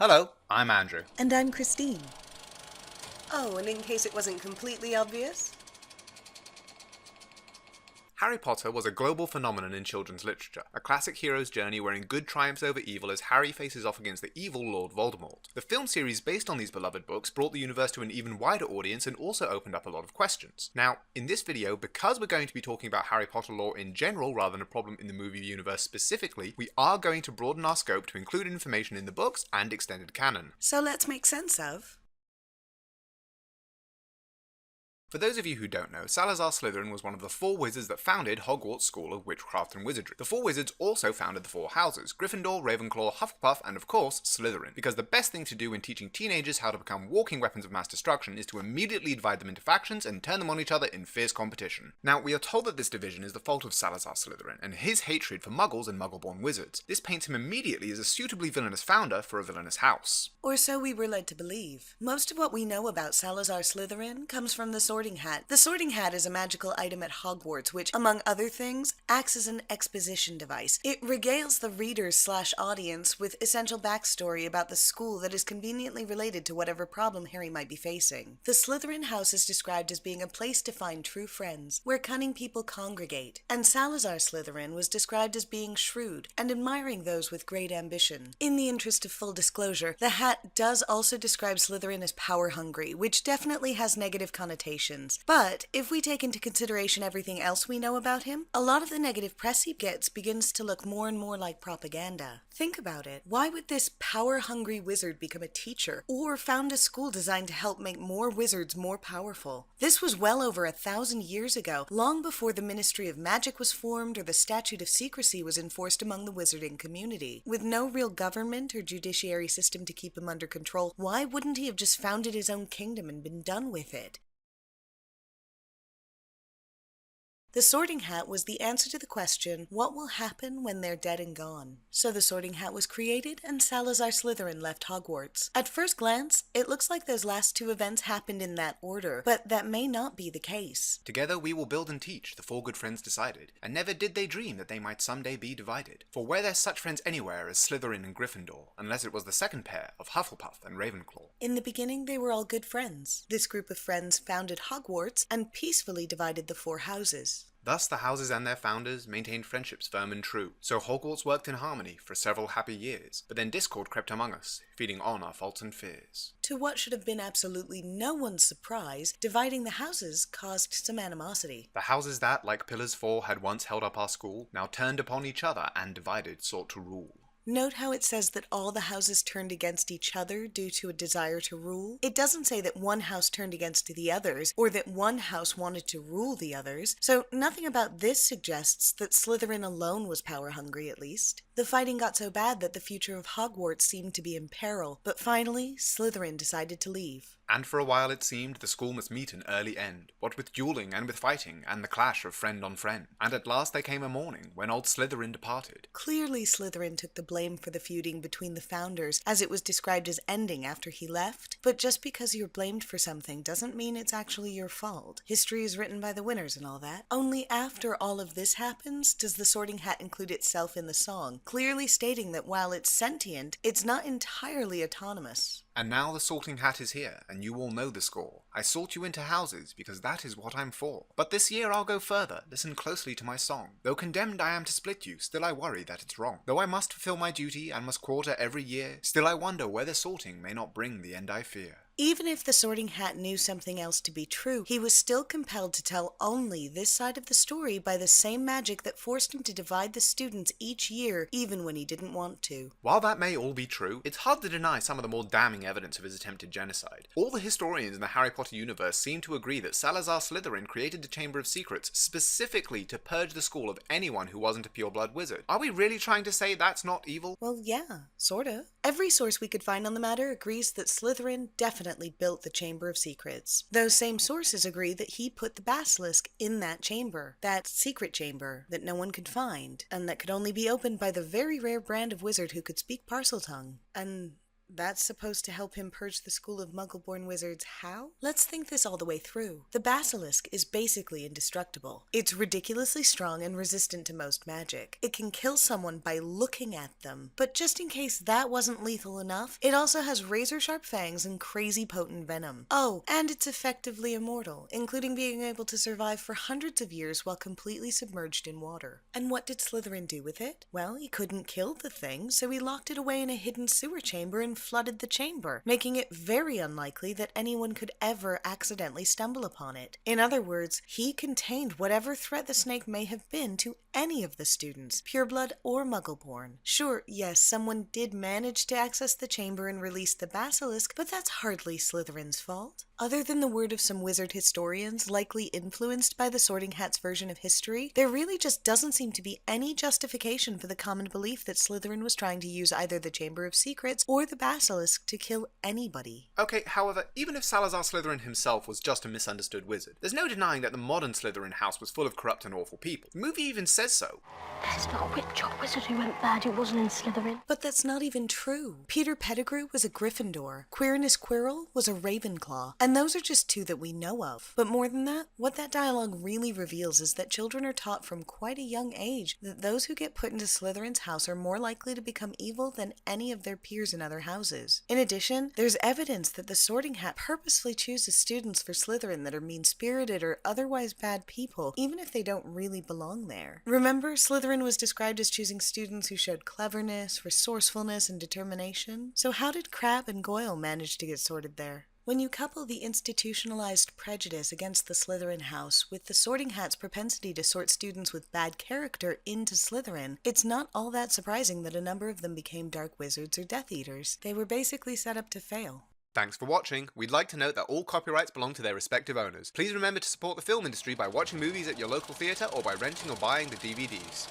Hello, I'm Andrew. And I'm Christine. Oh, and in case it wasn't completely obvious? Harry Potter was a global phenomenon in children's literature, a classic hero's journey wherein good triumphs over evil as Harry faces off against the evil Lord Voldemort. The film series based on these beloved books brought the universe to an even wider audience and also opened up a lot of questions. Now, in this video, because we're going to be talking about Harry Potter lore in general rather than a problem in the movie universe specifically, we are going to broaden our scope to include information in the books and extended canon. So let's make sense of... For those of you who don't know, Salazar Slytherin was one of the 4 wizards that founded Hogwarts School of Witchcraft and Wizardry. The 4 wizards also founded the 4 houses: Gryffindor, Ravenclaw, Hufflepuff, and of course, Slytherin. Because the best thing to do when teaching teenagers how to become walking weapons of mass destruction is to immediately divide them into factions and turn them on each other in fierce competition. Now, we are told that this division is the fault of Salazar Slytherin and his hatred for muggles and muggle-born wizards. This paints him immediately as a suitably villainous founder for a villainous house. Or so we were led to believe. Most of what we know about Salazar Slytherin comes from the Sorting Hat. The Sorting Hat is a magical item at Hogwarts which, among other things, acts as an exposition device. It regales the readers/audience with essential backstory about the school that is conveniently related to whatever problem Harry might be facing. The Slytherin house is described as being a place to find true friends, where cunning people congregate, and Salazar Slytherin was described as being shrewd and admiring those with great ambition. In the interest of full disclosure, the hat does also describe Slytherin as power-hungry, which definitely has negative connotations. But if we take into consideration everything else we know about him, a lot of the negative press he gets begins to look more and more like propaganda. Think about it. Why would this power-hungry wizard become a teacher or found a school designed to help make more wizards more powerful? This was well over 1,000 years ago, long before the Ministry of Magic was formed or the Statute of Secrecy was enforced among the wizarding community. With no real government or judiciary system to keep him under control, why wouldn't he have just founded his own kingdom and been done with it? The Sorting Hat was the answer to the question, what will happen when they're dead and gone? So the Sorting Hat was created and Salazar Slytherin left Hogwarts. At first glance, it looks like those last 2 events happened in that order, but that may not be the case. Together we will build and teach, the 4 good friends decided, and never did they dream that they might someday be divided. For were there such friends anywhere as Slytherin and Gryffindor, unless it was the second pair of Hufflepuff and Ravenclaw? In the beginning, they were all good friends. This group of friends founded Hogwarts and peacefully divided the 4 houses. Thus the houses and their founders maintained friendships firm and true, so Hogwarts worked in harmony for several happy years, but then discord crept among us, feeding on our faults and fears. To what should have been absolutely no one's surprise, dividing the houses caused some animosity. The houses that, like Pillars 4, had once held up our school, now turned upon each other and divided sought to rule. Note how it says that all the houses turned against each other due to a desire to rule. It doesn't say that one house turned against the others, or that one house wanted to rule the others, so nothing about this suggests that Slytherin alone was power-hungry, at least. The fighting got so bad that the future of Hogwarts seemed to be in peril, but finally, Slytherin decided to leave. And for a while it seemed the school must meet an early end, what with dueling and with fighting, and the clash of friend on friend. And at last there came a morning, when old Slytherin departed. Clearly Slytherin took the blame for the feuding between the founders, as it was described as ending after he left. But just because you're blamed for something doesn't mean it's actually your fault. History is written by the winners and all that. Only after all of this happens does the Sorting Hat include itself in the song, clearly stating that while it's sentient, it's not entirely autonomous. And now the Sorting Hat is here, and you all know the score. I sort you into houses, because that is what I'm for. But this year I'll go further, listen closely to my song. Though condemned I am to split you, still I worry that it's wrong. Though I must fulfill my duty, and must quarter every year, still I wonder whether sorting may not bring the end I fear. Even if the Sorting Hat knew something else to be true, he was still compelled to tell only this side of the story by the same magic that forced him to divide the students each year, even when he didn't want to. While that may all be true, it's hard to deny some of the more damning evidence of his attempted genocide. All the historians in the Harry Potter universe seem to agree that Salazar Slytherin created the Chamber of Secrets specifically to purge the school of anyone who wasn't a pure-blood wizard. Are we really trying to say that's not evil? Well, yeah, sorta. Every source we could find on the matter agrees that Slytherin definitely built the Chamber of Secrets. Those same sources agree that he put the basilisk in that chamber, that secret chamber that no one could find, and that could only be opened by the very rare brand of wizard who could speak Parseltongue. And That's supposed to help him purge the school of Muggle-born wizards how? Let's think this all the way through. The basilisk is basically indestructible. It's ridiculously strong and resistant to most magic. It can kill someone by looking at them. But just in case that wasn't lethal enough, it also has razor-sharp fangs and crazy potent venom. Oh, and it's effectively immortal, including being able to survive for hundreds of years while completely submerged in water. And what did Slytherin do with it? Well, he couldn't kill the thing, so he locked it away in a hidden sewer chamber and flooded the chamber, making it very unlikely that anyone could ever accidentally stumble upon it. In other words, he contained whatever threat the snake may have been to any of the students, pureblood or Muggle-born. Sure, yes, someone did manage to access the chamber and release the basilisk, but that's hardly Slytherin's fault. Other than the word of some wizard historians, likely influenced by the Sorting Hat's version of history, there really just doesn't seem to be any justification for the common belief that Slytherin was trying to use either the Chamber of Secrets or the basilisk to kill anybody. Okay, however, even if Salazar Slytherin himself was just a misunderstood wizard, there's no denying that the modern Slytherin house was full of corrupt and awful people. The movie even says so. There's not a witch or wizard who went bad who wasn't in Slytherin. But that's not even true. Peter Pettigrew was a Gryffindor. Quirinus Quirrell was a Ravenclaw. And those are just two that we know of. But more than that, what that dialogue really reveals is that children are taught from quite a young age that those who get put into Slytherin's house are more likely to become evil than any of their peers in other houses. In addition, there's evidence that the Sorting Hat purposely chooses students for Slytherin that are mean-spirited or otherwise bad people, even if they don't really belong there. Remember, Slytherin was described as choosing students who showed cleverness, resourcefulness, and determination? So how did Crabbe and Goyle manage to get sorted there? When you couple the institutionalized prejudice against the Slytherin house with the Sorting Hat's propensity to sort students with bad character into Slytherin, it's not all that surprising that a number of them became dark wizards or Death Eaters. They were basically set up to fail. Thanks for watching. We'd like to note that all copyrights belong to their respective owners. Please remember to support the film industry by watching movies at your local theatre or by renting or buying the DVDs.